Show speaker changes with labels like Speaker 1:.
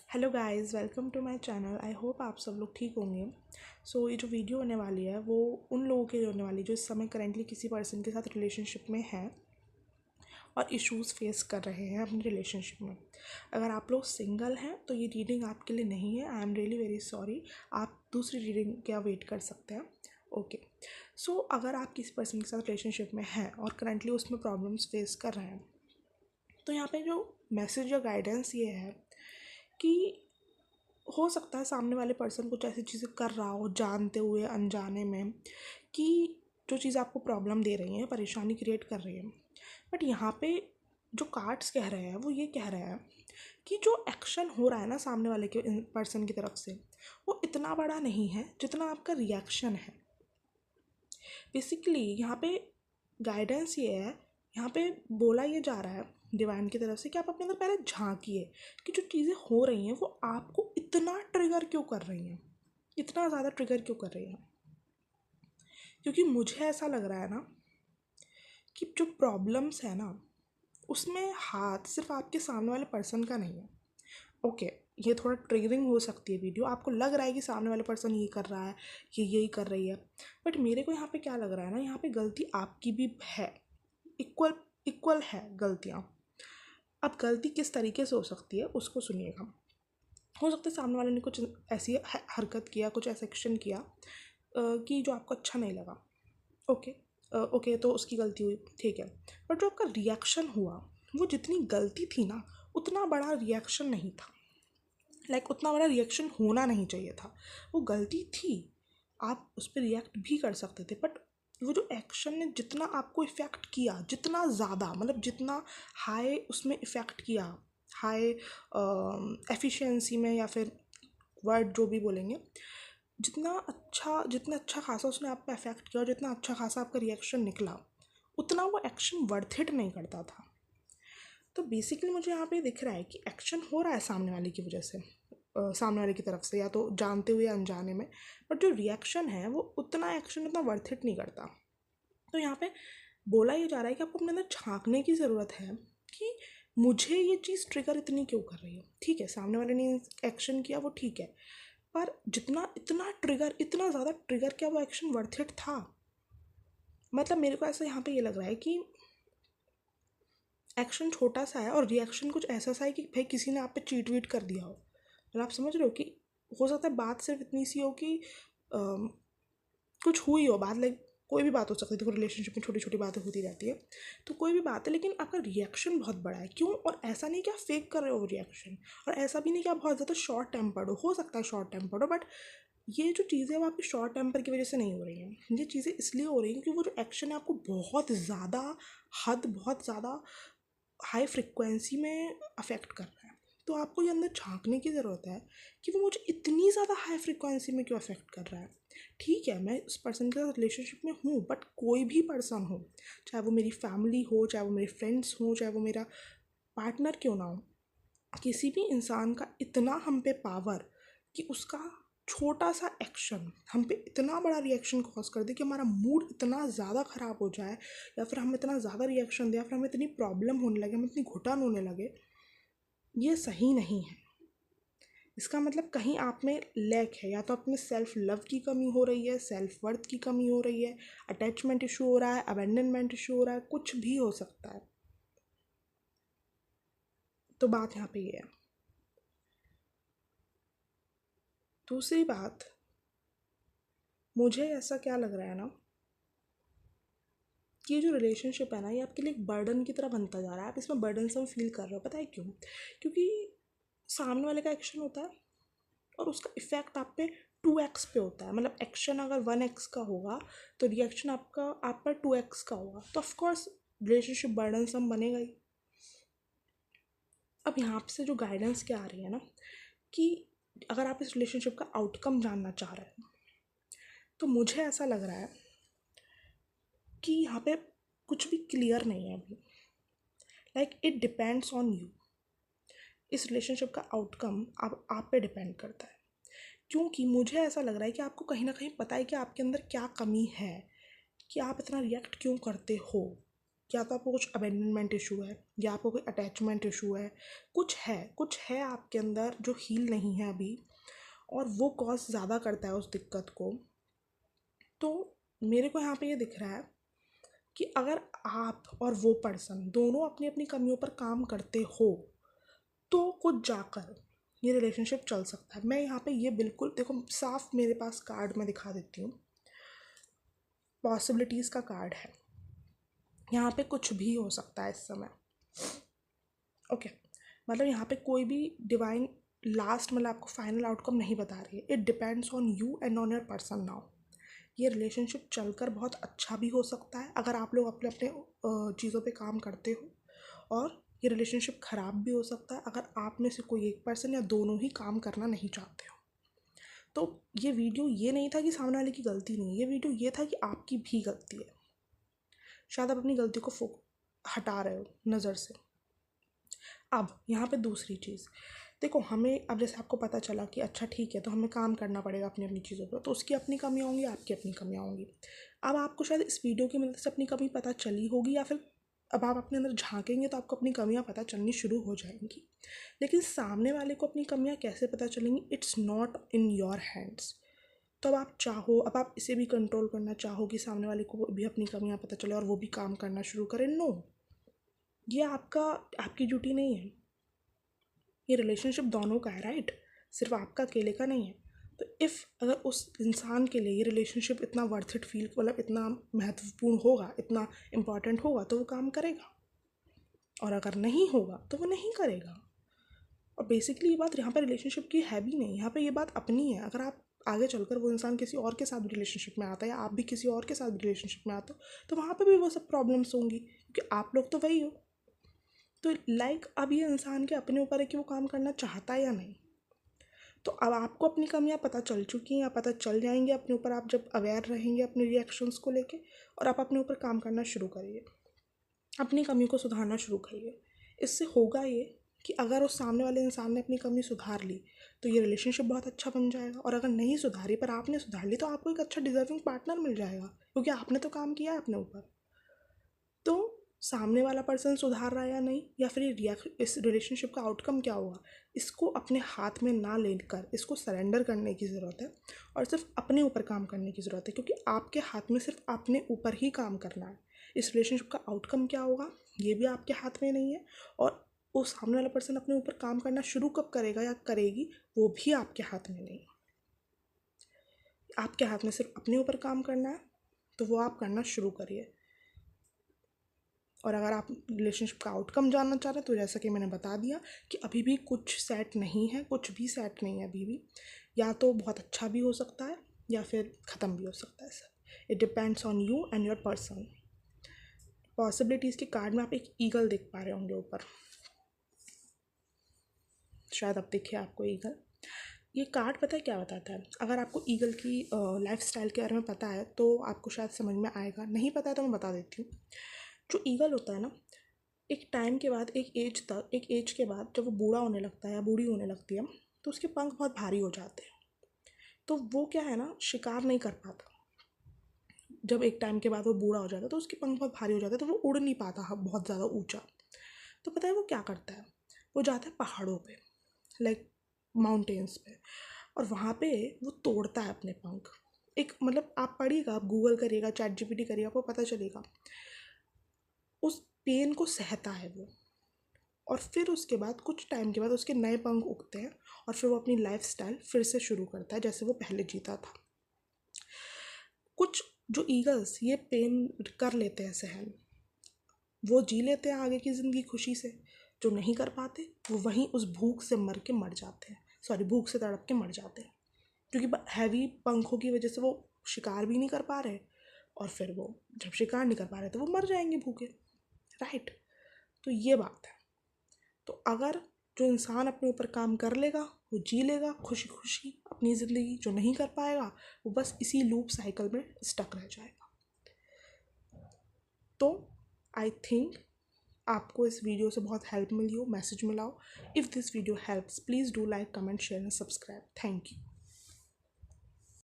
Speaker 1: Hello guys, welcome to my channel. I hope आप सब लोग ठीक होंगे। ये जो वीडियो होने वाली है वो उन लोगों के लिए होने वाली है जो इस समय करेंटली किसी पर्सन के साथ रिलेशनशिप में हैं और इश्यूज़ फेस कर रहे हैं अपनी रिलेशनशिप में। अगर आप लोग सिंगल हैं तो ये रीडिंग आपके लिए नहीं है। I am really very sorry. आप दूसरी रीडिंग क्या वेट कर सकते हैं। ओके। अगर आप किसी पर्सन के साथ रिलेशनशिप में हैं और करेंटली उसमें प्रॉब्लम्स फेस कर रहे हैं तो यहाँ पे जो मैसेज या गाइडेंस ये है कि हो सकता है सामने वाले पर्सन कुछ ऐसी चीज़ें कर रहा हो जानते हुए अनजाने में कि जो चीज़ आपको प्रॉब्लम दे रही हैं, परेशानी क्रिएट कर रही है। बट यहाँ पे जो कार्ड्स कह रहे हैं वो ये कह रहे हैं कि जो एक्शन हो रहा है ना सामने वाले के पर्सन की तरफ से वो इतना बड़ा नहीं है जितना आपका रिएक्शन है। बेसिकली यहाँ पे गाइडेंस ये है, यहाँ पे बोला ये जा रहा है डिवाइन की तरफ से कि आप अपने अंदर पहले झांकिए कि जो चीज़ें हो रही हैं वो आपको इतना ट्रिगर क्यों कर रही हैं, इतना ज़्यादा ट्रिगर क्यों कर रही हैं। क्योंकि मुझे ऐसा लग रहा है ना कि जो प्रॉब्लम्स है ना उसमें हाथ सिर्फ आपके सामने वाले पर्सन का नहीं है। ओके, ये थोड़ा ट्रिगरिंग हो सकती है वीडियो, आपको लग रहा है कि सामने वाला पर्सन ये कर रहा है, ये यही कर रही है, बट मेरे को यहाँ पे क्या लग रहा है ना, यहाँ पे गलती आपकी भी है। इक्वल इक्वल है गलतियाँ। अब गलती किस तरीके से हो सकती है उसको सुनिएगा। हो सकता है सामने वाले ने कुछ ऐसी हरकत किया, कुछ ऐसा एक्शन किया कि जो आपको अच्छा नहीं लगा। ओके, ओके तो उसकी गलती हुई, ठीक है। बट जो आपका रिएक्शन हुआ वो जितनी गलती थी ना उतना बड़ा रिएक्शन नहीं था। उतना बड़ा रिएक्शन होना नहीं चाहिए था। वो गलती थी, आप उस पर रिएक्ट भी कर सकते थे, बट वो जो एक्शन ने जितना आपको इफ़ेक्ट किया, जितना ज़्यादा मतलब जितना हाई उसमें इफ़ेक्ट किया, हाई एफिशिएंसी में या फिर वर्ड जो भी बोलेंगे, जितना अच्छा खासा उसने आप पे अफेक्ट किया और जितना अच्छा खासा आपका रिएक्शन निकला उतना वो एक्शन वर्थ इट नहीं करता था। तो बेसिकली मुझे यहाँ पे दिख रहा है कि एक्शन हो रहा है सामने वाले की वजह से, सामने वाले की तरफ से, या तो जानते हुए या अनजाने में, बट जो रिएक्शन है वो उतना एक्शन उतना वर्थ इट नहीं करता। तो यहाँ पे बोला ये जा रहा है कि आपको अपने अंदर झांकने की ज़रूरत है कि मुझे ये चीज़ ट्रिगर इतनी क्यों कर रही है। ठीक है, सामने वाले ने एक्शन किया वो ठीक है, पर जितना इतना ट्रिगर, इतना ज़्यादा ट्रिगर, क्या वो एक्शन वर्थ इट था? मतलब मेरे को ऐसा यहाँ पे ये लग रहा है कि एक्शन छोटा सा है और रिएक्शन कुछ ऐसा सा है कि भाई किसी ने आप पे चीट वीट कर दिया हो। मतलब आप समझ रहे हो कि हो सकता है बात सिर्फ इतनी सी हो कि कुछ हुई हो बात, कोई भी बात हो सकती है, देखो रिलेशनशिप में छोटी छोटी बातें होती रहती है, तो कोई भी बात है, लेकिन आपका रिएक्शन बहुत बड़ा है। क्यों? और ऐसा नहीं कि आप फेक कर रहे हो रिएक्शन, और ऐसा भी नहीं कि आप बहुत ज़्यादा शॉर्ट टेम्पर्ड हो सकता है शॉर्ट टेम्पर्ड हो, बट ये जो चीज़ें वो आपकी शॉर्ट टेम्पर की वजह से नहीं हो रही हैं। ये चीज़ें इसलिए हो रही हैं क्योंकि वो जो एक्शन है आपको बहुत ज़्यादा बहुत ज़्यादा हाई फ्रिक्वेंसी में अफेक्ट कर रहा है। तो आपको ये अंदर झांकने की ज़रूरत है कि वो मुझे इतनी ज़्यादा हाई फ्रिक्वेंसी में क्यों अफेक्ट कर रहा है। ठीक है, मैं उस पर्सन के साथ रिलेशनशिप में हूँ, बट कोई भी पर्सन हो, चाहे वो मेरी फैमिली हो, चाहे वो मेरे फ्रेंड्स हो, चाहे वो मेरा पार्टनर क्यों ना हो, किसी भी इंसान का इतना हम पे पावर कि उसका छोटा सा एक्शन हम पे इतना बड़ा रिएक्शन कॉज कर दे कि हमारा मूड इतना ज़्यादा ख़राब हो जाए, या फिर हम इतना ज़्यादा रिएक्शन दें, या फिर हमें इतनी प्रॉब्लम होने लगे, हमें इतनी घुटन होने लगे, ये सही नहीं है। इसका मतलब कहीं आप में लैक है, या तो अपने सेल्फ लव की कमी हो रही है, सेल्फ वर्थ की कमी हो रही है, अटैचमेंट इशू हो रहा है, अबेंडनमेंट इशू हो रहा है, कुछ भी हो सकता है। तो बात यहाँ पे ये है। दूसरी बात, मुझे ऐसा क्या लग रहा है ना कि ये जो रिलेशनशिप है ना ये आपके लिए एक बर्डन की तरह बनता जा रहा है। आप इसमें बर्डन सम फील कर रहे हो। पता है क्यों? क्योंकि सामने वाले का एक्शन होता है और उसका इफेक्ट आप पे 2x पे होता है। मतलब एक्शन अगर 1x का होगा तो रिएक्शन आपका आप पर 2x का होगा, तो ऑफकोर्स रिलेशनशिप बर्डन सम बनेगा ही। अब यहाँ से जो गाइडेंस क्या आ रही है ना कि अगर आप इस रिलेशनशिप का आउटकम जानना चाह रहे हैं तो मुझे ऐसा लग रहा है कि यहाँ पे कुछ भी क्लियर नहीं है अभी। It depends on you. इस रिलेशनशिप का आउटकम आप पे डिपेंड करता है, क्योंकि मुझे ऐसा लग रहा है कि आपको कहीं ना कहीं पता है कि आपके अंदर क्या कमी है, कि आप इतना रिएक्ट क्यों करते हो। या तो आपको कुछ अबेंडनमेंट इशू है, या आपको कोई अटैचमेंट इशू है, कुछ है आपके अंदर जो हील नहीं है अभी, और वो कॉज ज़्यादा करता है उस दिक्कत को। तो मेरे को यहाँ पे ये दिख रहा है कि अगर आप और वो पर्सन दोनों अपनी अपनी कमियों पर काम करते हो तो कुछ जाकर ये रिलेशनशिप चल सकता है। मैं यहाँ पे ये बिल्कुल देखो, साफ मेरे पास कार्ड में दिखा देती हूँ, पॉसिबिलिटीज़ का कार्ड है। यहाँ पे कुछ भी हो सकता है इस समय, ओके। मतलब यहाँ पे कोई भी डिवाइन लास्ट मतलब आपको फाइनल आउटकम नहीं बता रही है। It depends on you and on your person now. ये रिलेशनशिप चलकर बहुत अच्छा भी हो सकता है अगर आप लोग अपने अपने चीज़ों पे काम करते हो, और ये रिलेशनशिप ख़राब भी हो सकता है अगर आप में से कोई एक पर्सन या दोनों ही काम करना नहीं चाहते हो। तो ये वीडियो ये नहीं था कि सामने वाले की गलती नहीं है, ये वीडियो ये था कि आपकी भी गलती है। शायद आप अपनी गलती को हटा रहे हो नज़र से। अब यहाँ पे दूसरी चीज़ देखो, हमें अब जैसे आपको पता चला कि अच्छा ठीक है, तो हमें काम करना पड़ेगा अपनी अपनी चीज़ों पर, तो उसकी अपनी कमियाँ होंगी, आपकी अपनी कमियाँ होंगी। अब आपको शायद इस वीडियो की मदद से अपनी कमी पता चली होगी, या फिर अब आप अपने अंदर झांकेंगे तो आपको अपनी कमियाँ पता चलनी शुरू हो जाएंगी। लेकिन सामने वाले को अपनी कमियाँ कैसे पता चलेंगी, it's not in your hands. तो अब आप चाहो, अब आप इसे भी कंट्रोल करना चाहो कि सामने वाले को भी अपनी कमियाँ पता चले और वो भी काम करना शुरू करे, नो, ये आपकी ड्यूटी नहीं है। ये रिलेशनशिप दोनों का है, राइट, सिर्फ आपका अकेले का नहीं है। तो अगर उस इंसान के लिए ये रिलेशनशिप इतना वर्थ इट फील, मतलब इतना महत्वपूर्ण होगा, इतना इम्पॉर्टेंट होगा, तो वो काम करेगा, और अगर नहीं होगा तो वो नहीं करेगा। और बेसिकली ये बात यहाँ पर रिलेशनशिप की है भी नहीं, यहाँ पर ये बात अपनी है। अगर आप आगे चलकर वो इंसान किसी और के साथ भी रिलेशनशिप में आता है, या आप भी किसी और के साथ भी रिलेशनशिप में आते हो, तो वहाँ पर भी वो सब प्रॉब्लम्स होंगी, क्योंकि आप लोग तो वही हो। तो अब ये इंसान के अपने ऊपर है कि वो काम करना चाहता है या नहीं। तो अब आपको अपनी कमियां पता चल चुकी हैं, या पता चल जाएंगी अपने ऊपर, आप जब अवेयर रहेंगे अपने रिएक्शंस को लेके, और आप अपने ऊपर काम करना शुरू करिए, अपनी कमियों को सुधारना शुरू करिए। इससे होगा ये कि अगर उस सामने वाले इंसान ने अपनी कमी सुधार ली तो ये रिलेशनशिप बहुत अच्छा बन जाएगा, और अगर नहीं सुधारी पर आपने सुधार ली तो आपको एक अच्छा डिजर्विंग पार्टनर मिल जाएगा, क्योंकि आपने तो काम किया है अपने ऊपर। तो सामने वाला पर्सन सुधार रहा है या नहीं, या फिर इस रिलेशनशिप का आउटकम क्या होगा, इसको अपने हाथ में ना लेकर इसको सरेंडर करने की ज़रूरत है, और सिर्फ अपने ऊपर काम करने की ज़रूरत है, क्योंकि आपके हाथ में सिर्फ अपने ऊपर ही काम करना है। इस रिलेशनशिप का आउटकम क्या होगा ये भी आपके हाथ में नहीं है, और वो सामने वाला पर्सन अपने ऊपर काम करना शुरू कब करेगा या करेगी वो भी आपके हाथ में नहीं है। आपके हाथ में सिर्फ अपने ऊपर काम करना है, तो वो आप करना शुरू करिए। और अगर आप रिलेशनशिप का आउटकम जानना चाह रहे हैं तो जैसा कि मैंने बता दिया कि अभी भी कुछ सेट नहीं है, कुछ भी सेट नहीं है अभी भी। या तो बहुत अच्छा भी हो सकता है, या फिर ख़त्म भी हो सकता है। Sir, it depends on you and your person. Possibilities के कार्ड में आप एक ईगल देख पा रहे होंगे ऊपर, शायद अब दिखे आपको ईगल। ये कार्ड पता है क्या बताता है? अगर आपको ईगल की लाइफ स्टाइल के बारे में पता है तो आपको शायद समझ में आएगा, नहीं पता है तो मैं बता देती हूँ। जो ईगल होता है ना, एक टाइम के बाद, एक एज के बाद जब वो बूढ़ा होने लगता है या बूढ़ी होने लगती है, तो उसके पंख बहुत भारी हो जाते हैं। तो वो क्या है ना, शिकार नहीं कर पाता। जब एक टाइम के बाद वो बूढ़ा हो जाता है तो उसके पंख बहुत भारी हो जाते हैं, तो वो उड़ नहीं पाता बहुत ज़्यादा ऊंचा। तो पता है वो क्या करता है? वो जाता है पहाड़ों पे, लाइक माउंटेन्स पे, और वहाँ पे वो तोड़ता है अपने पंख। एक मतलब आप पढ़िएगा, आप गूगल करिएगा, चैट जीपीटी करिएगा, आपको पता चलेगा। उस पेन को सहता है वो, और फिर उसके बाद कुछ टाइम के बाद उसके नए पंख उगते हैं, और फिर वो अपनी लाइफ स्टाइल फिर से शुरू करता है जैसे वो पहले जीता था। कुछ जो ईगल्स ये पेन कर लेते हैं सहन, वो जी लेते हैं आगे की ज़िंदगी खुशी से। जो नहीं कर पाते वो वहीं उस भूख से मर के मर जाते हैं, सॉरी, भूख से तड़प के मर जाते हैं, क्योंकि हैवी पंखों की वजह से वो शिकार भी नहीं कर पा रहे, और फिर वो जब शिकार नहीं कर पा रहे तो वो मर जाएंगे भूखे, राइट। तो ये बात है। तो अगर जो इंसान अपने ऊपर काम कर लेगा वो जी लेगा खुशी खुशी अपनी ज़िंदगी, जो नहीं कर पाएगा वो बस इसी लूप साइकिल में स्टक रह जाएगा। तो आई थिंक आपको इस वीडियो से बहुत हेल्प मिली हो, मैसेज मिला हो। If this video helps please do like, comment, share and subscribe. Thank you.